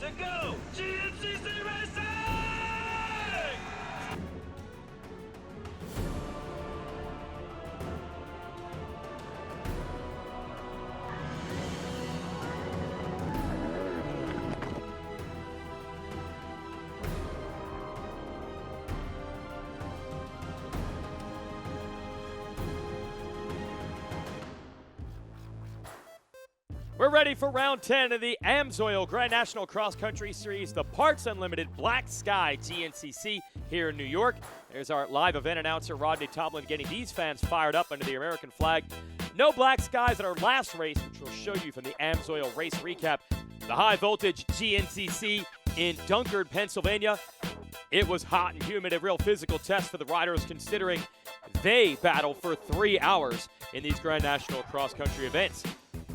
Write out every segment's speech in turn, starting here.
to go! GNCC Racing! We're ready for round 10 of the AMSOIL Grand National Cross Country Series, the Parts Unlimited Black Sky GNCC here in New York. There's our live event announcer, Rodney Tomlin, getting these fans fired up under the American flag. No black skies at our last race, which we'll show you from the AMSOIL race recap. The high voltage GNCC in Dunkard, Pennsylvania. It was hot and humid, a real physical test for the riders considering they battled for 3 hours in these Grand National Cross Country events.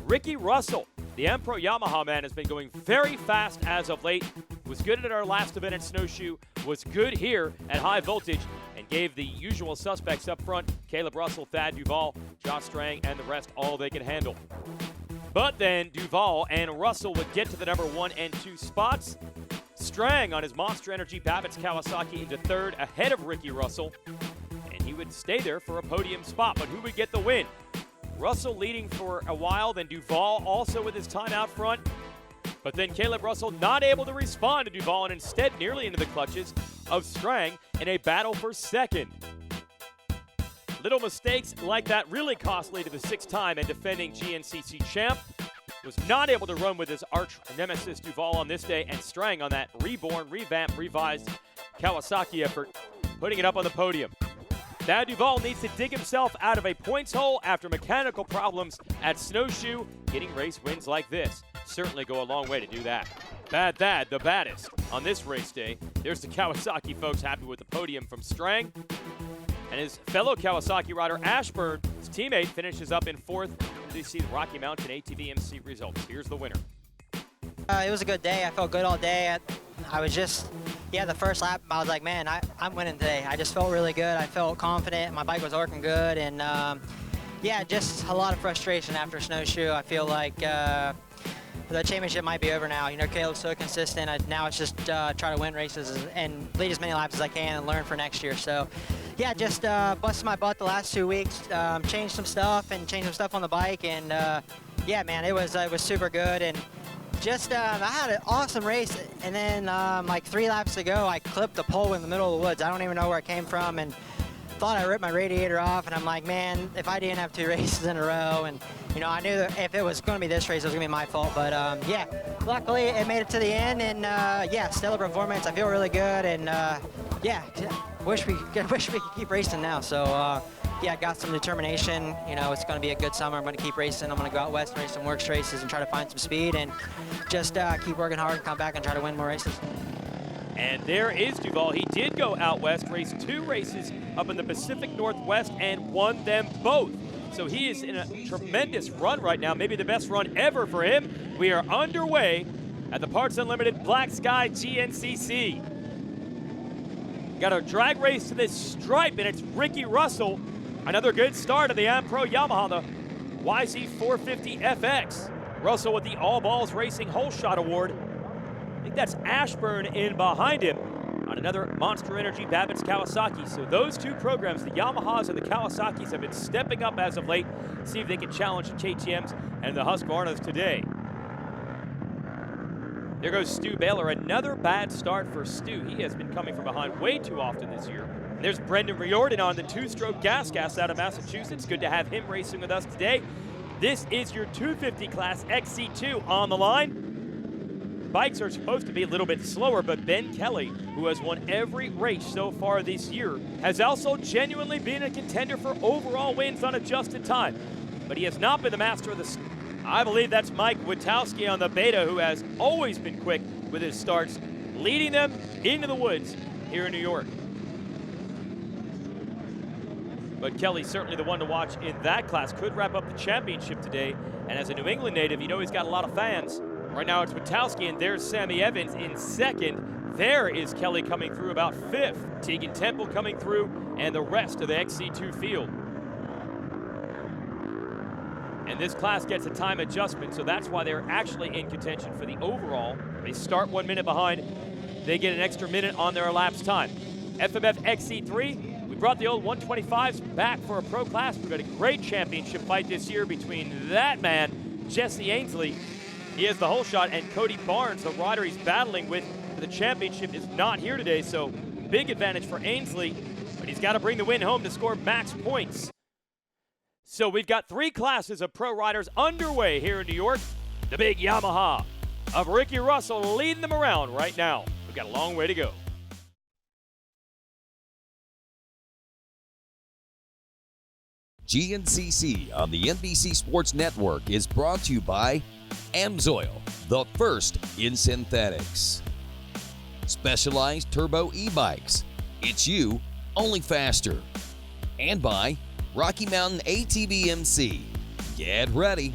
Ricky Russell, the M-Pro Yamaha man, has been going very fast as of late. Was good at our last event at Snowshoe, was good here at high voltage, and gave the usual suspects up front, Caleb Russell, Thad Duvall, Josh Strang, and the rest all they can handle. But then Duvall and Russell would get to the number 1 and 2 spots. Strang on his Monster Energy Babbitt's Kawasaki into third ahead of Ricky Russell, and he would stay there for a podium spot. But who would get the win? Russell leading for a while, then Duvall also with his time out front. But then Caleb Russell not able to respond to Duvall and instead nearly into the clutches of Strang in a battle for second. Little mistakes like that really costly to the 6-time and defending GNCC champ. Was not able to run with his arch nemesis Duvall on this day, and Strang on that reborn, revamped, revised Kawasaki effort, putting it up on the podium. Thad Duvall needs to dig himself out of a points hole after mechanical problems at Snowshoe. Getting race wins like this certainly go a long way to do that. Bad Thad, the baddest on this race day. There's the Kawasaki folks happy with the podium from Strang. And his fellow Kawasaki rider Ashburn, his teammate, finishes up in 4th. You see the Rocky Mountain ATV MC results. Here's the winner. It was a good day. I felt good all day. I was just, the first lap, I was like, man, I'm winning today. I just felt really good. I felt confident. My bike was working good. And, just a lot of frustration after Snowshoe. I feel like the championship might be over now. You know, Caleb's so consistent. Now it's just try to win races and lead as many laps as I can and learn for next year. So, just busted my butt the last 2 weeks. Changed some stuff on the bike. And, man, it was super good. And just, I had an awesome race, and then like 3 laps to go, I clipped the pole in the middle of the woods. I don't even know where it came from, and thought I ripped my radiator off, and I'm like, man, if I didn't have 2 races in a row, and I knew that if it was going to be this race, it was going to be my fault, but luckily it made it to the end, and stellar performance. I feel really good, and wish we could keep racing now. So got some determination. It's going to be a good summer. I'm going to keep racing. I'm going to go out west and race some works races and try to find some speed and just keep working hard and come back and try to win more races. And there is Duvall. He did go out west, raced 2 races up in the Pacific Northwest and won them both. So he is in a tremendous run right now, maybe the best run ever for him. We are underway at the Parts Unlimited Black Sky GNCC. Got a drag race to this stripe, and it's Ricky Russell. Another good start of the M-Pro Yamaha, the YZ450 FX. Russell with the All Balls Racing Hole Shot Award. I think that's Ashburn in behind him on another Monster Energy Babbitt's Kawasaki. So those 2 programs, the Yamahas and the Kawasaki's, have been stepping up as of late. See if they can challenge the KTMs and the Husqvarnas today. There goes Stu Baylor. Another bad start for Stu. He has been coming from behind way too often this year. And there's Brendan Riordan on the 2-stroke gas out of Massachusetts. Good to have him racing with us today. This is your 250 class XC2 on the line. Bikes are supposed to be a little bit slower, but Ben Kelly, who has won every race so far this year, has also genuinely been a contender for overall wins on adjusted time. But he has not been the master of the... I believe that's Mike Witowski on the Beta, who has always been quick with his starts, leading them into the woods here in New York. But Kelly's certainly the one to watch in that class. Could wrap up the championship today. And as a New England native, he's got a lot of fans. Right now it's Witowski, and there's Sammy Evans in 2nd. There is Kelly coming through about 5th. Tegan Temple coming through, and the rest of the XC2 field. And this class gets a time adjustment, so that's why they're actually in contention for the overall. They start 1 minute behind. They get an extra minute on their elapsed time. FMF XC3, we brought the old 125s back for a pro class. We've got a great championship fight this year between that man, Jesse Ainsley. He has the whole shot, and Cody Barnes, the rider he's battling with for the championship, is not here today, so big advantage for Ainsley, but he's got to bring the win home to score max points. So we've got 3 classes of pro riders underway here in New York. The big Yamaha of Ricky Russell leading them around right now. We've got a long way to go. GNCC on the NBC Sports Network is brought to you by AMSOIL, the first in synthetics. Specialized Turbo e-bikes. It's you, only faster. And by Rocky Mountain ATV MC. Get ready.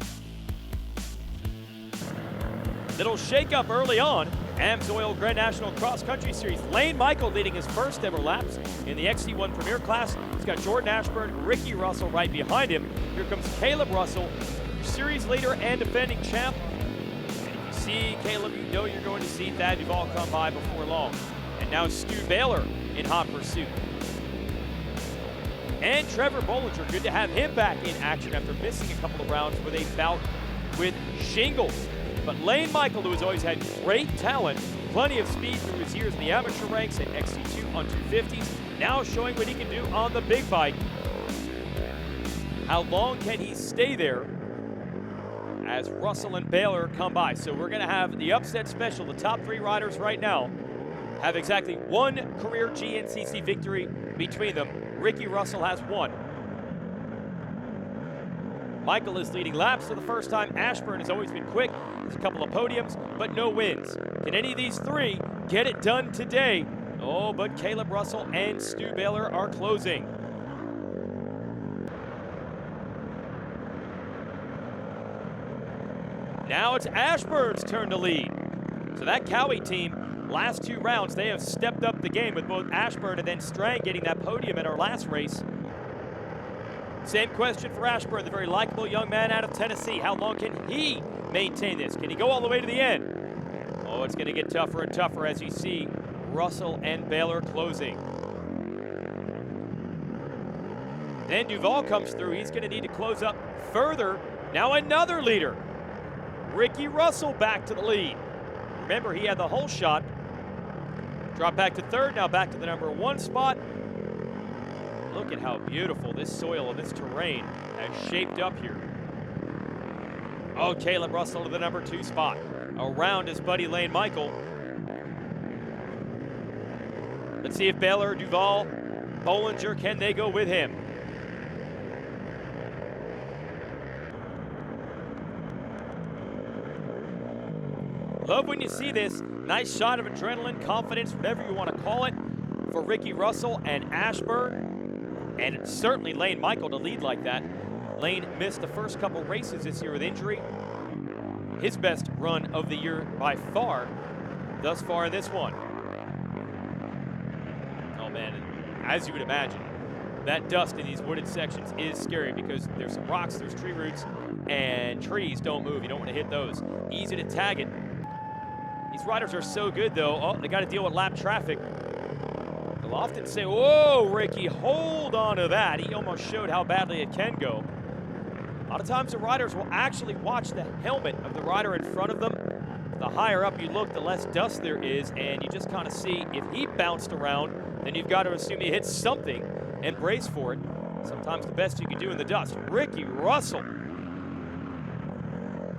Little shake-up early on. AMSOIL Grand National Cross Country Series. Lane Michael leading his first ever laps in the XC1 Premier Class. He's got Jordan Ashburn, Ricky Russell right behind him. Here comes Caleb Russell, series leader and defending champ. And if you see Caleb, you know you're going to see Thad Duvall come by before long. And now Stu Baylor in hot pursuit. And Trevor Bollinger, good to have him back in action after missing a couple of rounds with a bout with shingles. But Lane Michael, who has always had great talent, plenty of speed through his years in the amateur ranks at XC2 on 250s, now showing what he can do on the big bike. How long can he stay there as Russell and Baylor come by? So we're going to have the upset special. The top 3 riders right now have exactly 1 career GNCC victory between them. Ricky Russell has 1. Michael is leading laps for the first time. Ashburn has always been quick. There's a couple of podiums, but no wins. Can any of these 3 get it done today? Oh, but Caleb Russell and Stu Baylor are closing. Now it's Ashburn's turn to lead. So that Cowie team, last 2 rounds, they have stepped up the game with both Ashburn and then Strang getting that podium at our last race. Same question for Ashburn, the very likable young man out of Tennessee. How long can he maintain this? Can he go all the way to the end? Oh, it's going to get tougher and tougher as you see Russell and Baylor closing. Then Duvall comes through. He's going to need to close up further. Now another leader. Ricky Russell back to the lead. Remember, he had the whole shot. Drop back to 3rd, now back to the number 1 spot. Look at how beautiful this soil and this terrain has shaped up here. Oh, Caleb Russell to the number 2 spot. Around his buddy Lane Michael. Let's see if Baylor, Duvall, Bollinger, can they go with him? Love when you see this. Nice shot of adrenaline, confidence, whatever you want to call it, for Ricky Russell and Ashburn. And certainly Lane Michael to lead like that. Lane missed the first couple races this year with injury. His best run of the year by far, thus far in this one. Oh man, as you would imagine, that dust in these wooded sections is scary because there's some rocks, there's tree roots, and trees don't move. You don't want to hit those. Easy to tag it. These riders are so good though. Oh, they got to deal with lap traffic. They'll often say, whoa, Ricky, hold on to that. He almost showed how badly it can go. A lot of times the riders will actually watch the helmet of the rider in front of them. The higher up you look, the less dust there is, and you just kind of see if he bounced around, then you've got to assume he hit something and brace for it. Sometimes the best you can do in the dust. Ricky Russell.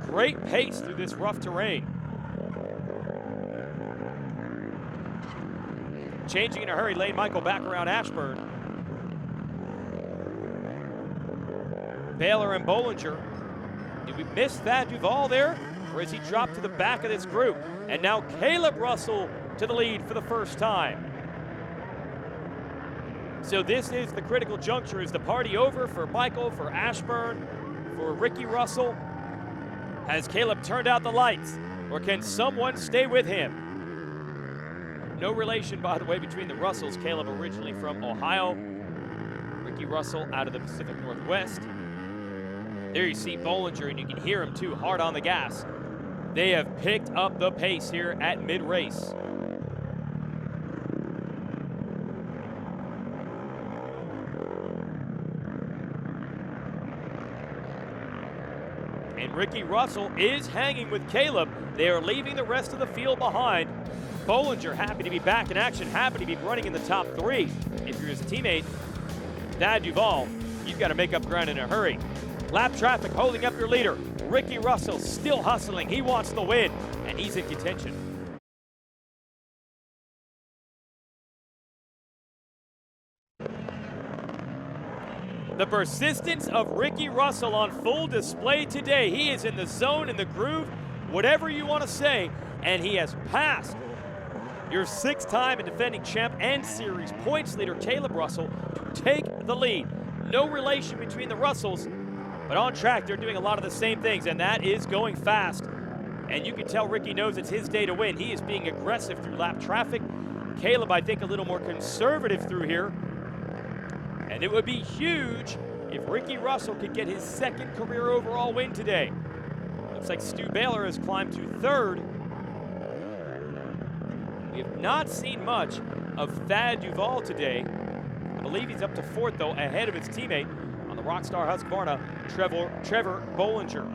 Great pace through this rough terrain. Changing in a hurry, Lane Michael back around Ashburn. Baylor and Bollinger. Did we miss Thad Duvall there? Or has he dropped to the back of this group? And now Caleb Russell to the lead for the first time. So this is the critical juncture. Is the party over for Michael, for Ashburn, for Ricky Russell? Has Caleb turned out the lights? Or can someone stay with him? No relation, by the way, between the Russells. Caleb originally from Ohio. Ricky Russell out of the Pacific Northwest. There you see Bollinger, and you can hear him too, hard on the gas. They have picked up the pace here at mid-race. And Ricky Russell is hanging with Caleb. They are leaving the rest of the field behind. Bollinger happy to be back in action, happy to be running in the top 3. If you're his teammate, Thad Duvall, you've got to make up ground in a hurry. Lap traffic holding up your leader. Ricky Russell still hustling. He wants the win, and he's in contention. The persistence of Ricky Russell on full display today. He is in the zone, in the groove, whatever you want to say, and he has passed your 6-time and defending champ and series points leader Caleb Russell to take the lead. No relation between the Russells, but on track they're doing a lot of the same things, and that is going fast. And you can tell Ricky knows it's his day to win. He is being aggressive through lap traffic. Caleb, I think, a little more conservative through here. And it would be huge if Ricky Russell could get his 2nd career overall win today. Looks like Stu Baylor has climbed to 3rd. We have not seen much of Thad Duvall today. I believe he's up to 4th, though, ahead of his teammate on the Rockstar Husqvarna, Trevor Bollinger.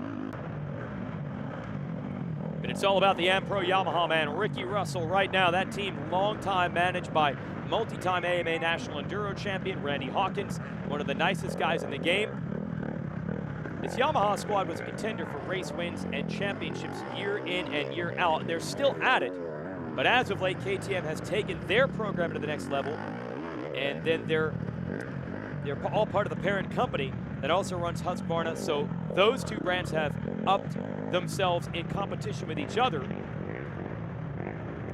But it's all about the Am-Pro Yamaha man, Ricky Russell, right now. That team, long time managed by multi-time AMA National Enduro champion Randy Hawkins, one of the nicest guys in the game. This Yamaha squad was a contender for race wins and championships year in and year out. They're still at it, but as of late, KTM has taken their program to the next level, and then they're all part of the parent company that also runs Husqvarna, so those two brands have upped themselves in competition with each other.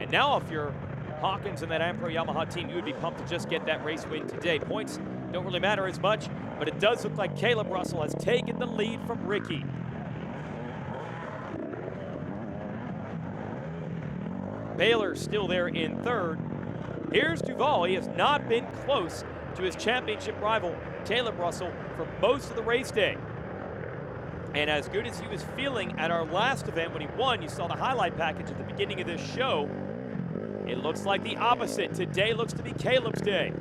And now if you're Hawkins and that Am-Pro Yamaha team, you would be pumped to just get that race win today. Points don't really matter as much, but it does look like Caleb Russell has taken the lead from Ricky. Baylor still there in 3rd. Here's Duvall. He has not been close to his championship rival, Caleb Russell, for most of the race day. And as good as he was feeling at our last event when he won, you saw the highlight package at the beginning of this show, it looks like the opposite. Today looks to be Caleb's day.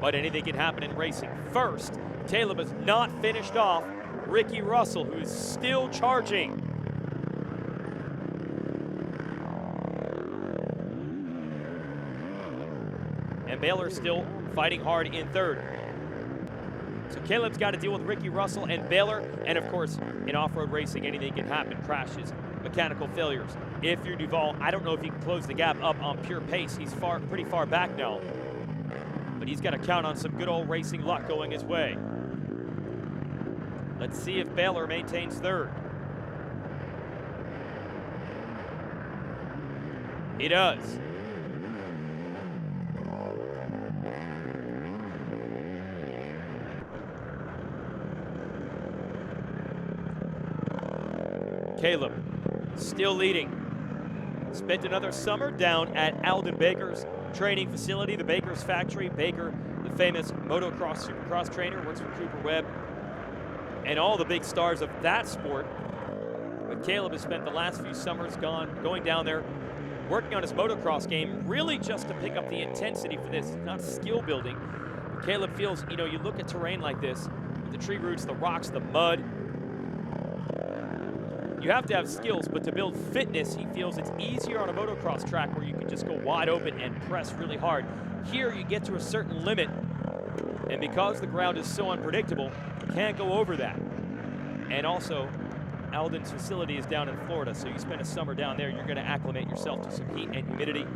But anything can happen in racing. First, Caleb has not finished off Ricky Russell, who is still charging. And Baylor still fighting hard in 3rd. So Caleb's got to deal with Ricky Russell and Baylor, and of course, in off-road racing, anything can happen, crashes, mechanical failures. If you're Duvall, I don't know if he can close the gap up on pure pace. He's pretty far back now, but he's got to count on some good old racing luck going his way. Let's see if Baylor maintains 3rd. He does. Caleb still leading. Spent another summer down at Alden Baker's training facility, the Baker's factory. Baker, the famous motocross, supercross trainer, works for Cooper Webb and all the big stars of that sport. But Caleb has spent the last few summers going down there, working on his motocross game, really just to pick up the intensity for this, not skill building. Caleb feels, you look at terrain like this, with the tree roots, the rocks, the mud, you have to have skills, but to build fitness, he feels it's easier on a motocross track where you can just go wide open and press really hard. Here, you get to a certain limit, and because the ground is so unpredictable, you can't go over that. And also, Alden's facility is down in Florida, so you spend a summer down there, you're going to acclimate yourself to some heat and humidity.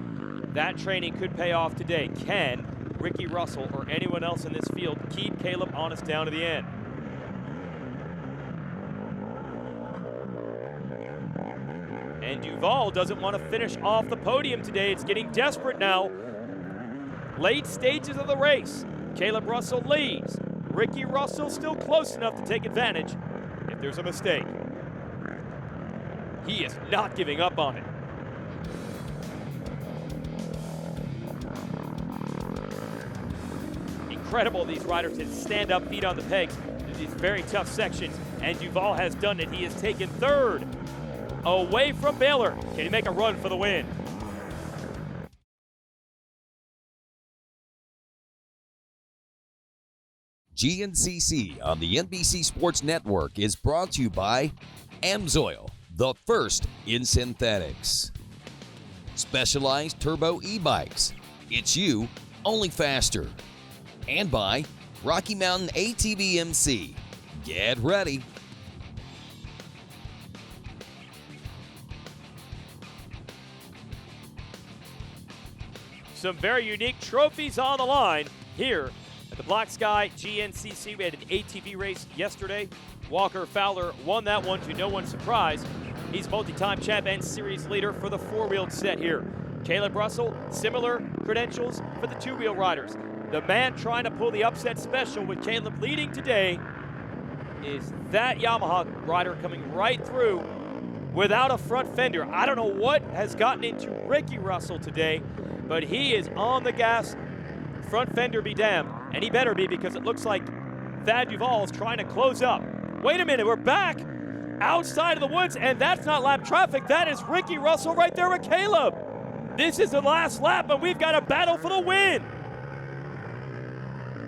That training could pay off today. Can Ricky Russell or anyone else in this field keep Caleb honest down to the end? And Duvall doesn't want to finish off the podium today. It's getting desperate now. Late stages of the race. Caleb Russell leads. Ricky Russell still close enough to take advantage if there's a mistake. He is not giving up on it. Incredible, these riders that stand up, feet on the pegs. through these very tough sections, and Duval has done it. He has taken third away from Baylor. Can he make a run for the win? GNCC on the NBC Sports Network is brought to you by AMSOIL, the first in synthetics. Specialized Turbo e-bikes. It's you, only faster. And by Rocky Mountain ATV MC. Get ready. Some very unique trophies on the line here at the Black Sky GNCC. We had an ATV race yesterday. Walker Fowler won that one to no one's surprise. He's multi-time champ and series leader for the four-wheeled set here. Caleb Russell, similar credentials for the two-wheel riders. The man trying to pull the upset special with Caleb leading today is that Yamaha rider coming right through without a front fender. I don't know what has gotten into Ricky Russell today, but he is on the gas. Front fender be damned, and he better be, because it looks like Thad Duval is trying to close up. Wait a minute, we're back outside of the woods, and that's not lap traffic. That is Ricky Russell right there with Caleb. This is the last lap, and we've got a battle for the win.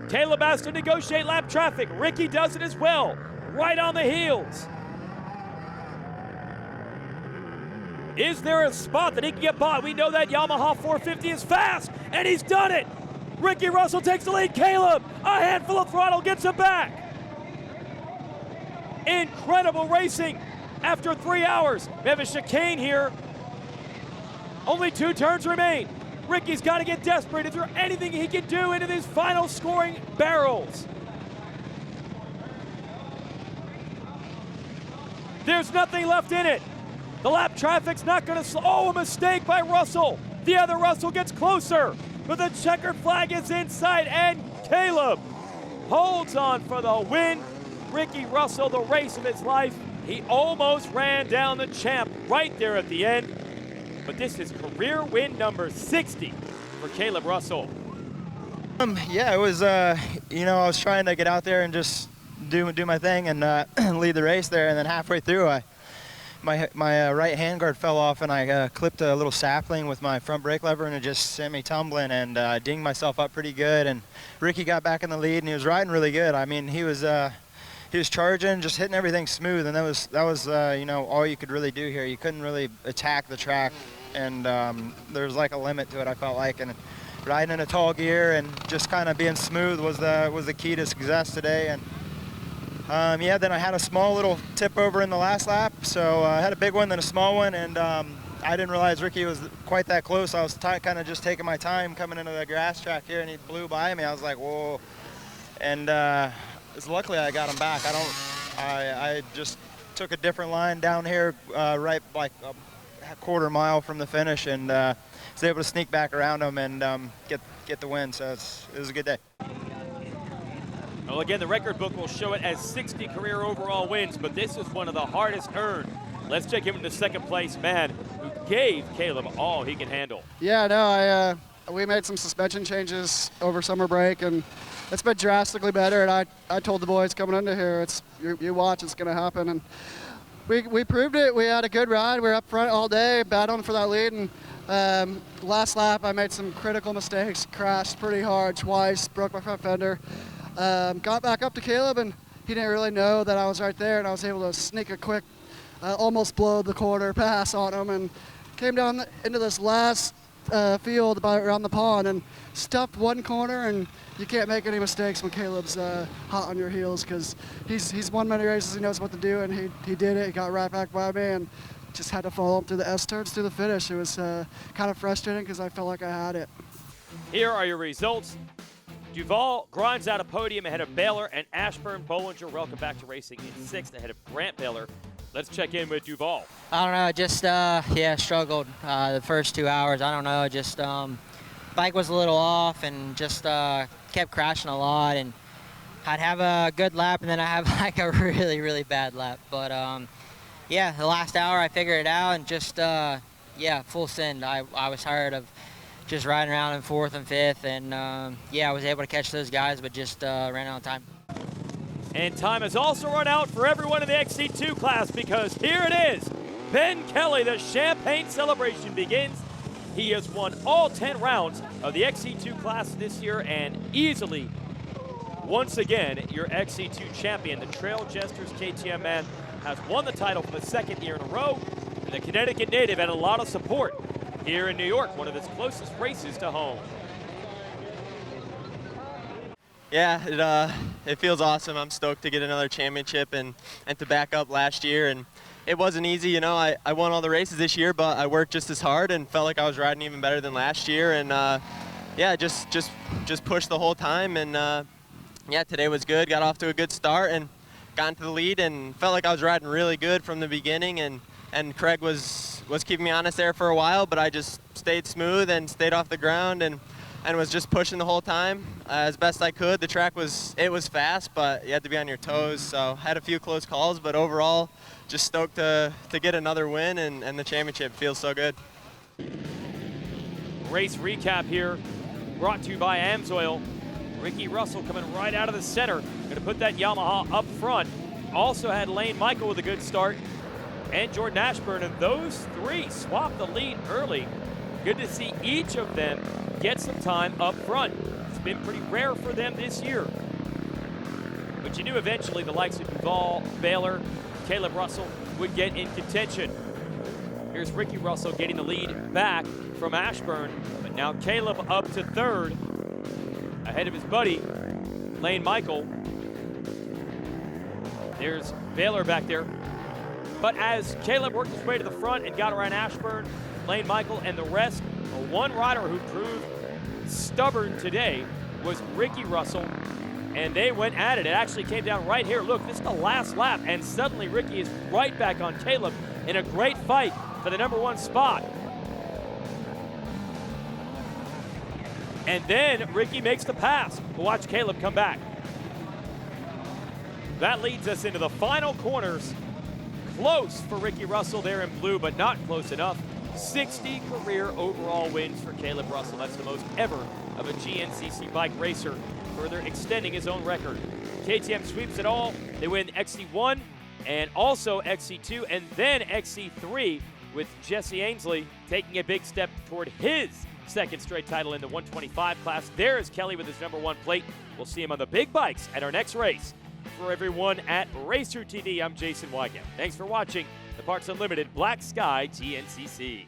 Caleb has to negotiate lap traffic. Ricky does it as well, right on the heels. Is there a spot that he can get by? We know that Yamaha 450 is fast, and he's done it. Ricky Russell takes the lead. Caleb, a handful of throttle, gets him back. Incredible racing after 3 hours. We have a chicane here. Only 2 turns remain. Ricky's got to get desperate. Is there anything he can do into these final scoring barrels? There's nothing left in it. The lap traffic's not going to slow. Oh, a mistake by Russell. The other Russell gets closer, but the checkered flag is inside, and Caleb holds on for the win. Ricky Russell, the race of his life. He almost ran down the champ right there at the end, but this is career win number 60 for Caleb Russell. Yeah, it was, I was trying to get out there and just do my thing and lead the race there, and then halfway through, my right handguard fell off, and I clipped a little sapling with my front brake lever, and it just sent me tumbling, and dinged myself up pretty good. And Ricky got back in the lead, and he was riding really good. I mean, he was charging, just hitting everything smooth, and that was all you could really do here. You couldn't really attack the track, and there's like a limit to it, I felt like. And riding in a tall gear and just kind of being smooth was the key to success today. And then I had a small little tip over in the last lap, so I had a big one, then a small one, and I didn't realize Ricky was quite that close. I was kind of just taking my time coming into the grass track here, and he blew by me. I was like, whoa. And luckily I got him back. I just took a different line down here, right like a quarter mile from the finish, and was able to sneak back around him and get the win. So it was a good day. Well, again, the record book will show it as 60 career overall wins, but this is one of the hardest earned. Let's check him into second place man who gave Caleb all he can handle. Yeah, no, we made some suspension changes over summer break, and it's been drastically better. And I told the boys coming into here, you watch, it's going to happen. And we proved it. We had a good ride. We were up front all day, battling for that lead. And last lap, I made some critical mistakes, crashed pretty hard twice, broke my front fender. Got back up to Caleb, and he didn't really know that I was right there, and I was able to sneak a quick, almost blow the corner pass on him, and came down into this last field around the pond and stuffed one corner. And you can't make any mistakes when Caleb's hot on your heels, because he's won many races. He knows what to do, and he did it. He got right back by me and just had to follow up through the S-turns through the finish. It was kind of frustrating because I felt like I had it. Here are your results. Duval grinds out a podium ahead of Baylor, and Ashburn Bollinger, welcome back to racing, in 6th ahead of Grant Baylor. Let's check in with Duval. I don't know, just, struggled the first 2 hours. I don't know, just bike was a little off and just kept crashing a lot. And I'd have a good lap, and then I have like a really, really bad lap. But, the last hour I figured it out, and just, full send. I was tired of just riding around in 4th and 5th, and I was able to catch those guys, but just ran out of time. And time has also run out for everyone in the XC2 class because here it is. Ben Kelly, the champagne celebration begins. He has won all 10 rounds of the XC2 class this year and easily, once again, your XC2 champion. The Trail Jesters KTM man has won the title for the second year in a row. And the Connecticut native had a lot of support here in New York, one of its closest races to home. Yeah, it feels awesome. I'm stoked to get another championship and to back up last year. And it wasn't easy, you know. I won all the races this year, but I worked just as hard and felt like I was riding even better than last year. And yeah, just pushed the whole time. And yeah, today was good. Got off to a good start and got into the lead and felt like I was riding really good from the beginning. And Craig was keeping me honest there for a while, but I just stayed smooth and stayed off the ground and was just pushing the whole time as best I could. The track was fast, but you had to be on your toes, so had a few close calls, but overall just stoked to get another win, and the championship feels so good. Race recap here, brought to you by Amsoil. Ricky Russell coming right out of the center, gonna put that Yamaha up front. Also had Lane Michael with a good start, and Jordan Ashburn, and those three swapped the lead early. Good to see each of them get some time up front. It's been pretty rare for them this year. But you knew eventually the likes of Duval, Baylor, Caleb Russell would get in contention. Here's Ricky Russell getting the lead back from Ashburn, but now Caleb up to third, ahead of his buddy, Lane Michael. There's Baylor back there. But as Caleb worked his way to the front and got around Ashburn, Lane Michael and the rest, one rider who proved stubborn today was Ricky Russell, and they went at it. It actually came down right here. Look, this is the last lap, and suddenly Ricky is right back on Caleb in a great fight for the #1 spot. And then Ricky makes the pass. Watch Caleb come back. That leads us into the final corners. Close for Ricky Russell there in blue, but not close enough. 60 career overall wins for Caleb Russell. That's the most ever of a GNCC bike racer, further extending his own record. KTM sweeps it all. They win XC1 and also XC2 and then XC3 with Jesse Ainsley taking a big step toward his second straight title in the 125 class. There's Kelly with his #1 plate. We'll see him on the big bikes at our next race. For everyone at Racer TV, I'm Jason Wygant. Thanks for watching the Parts Unlimited Black Sky GNCC.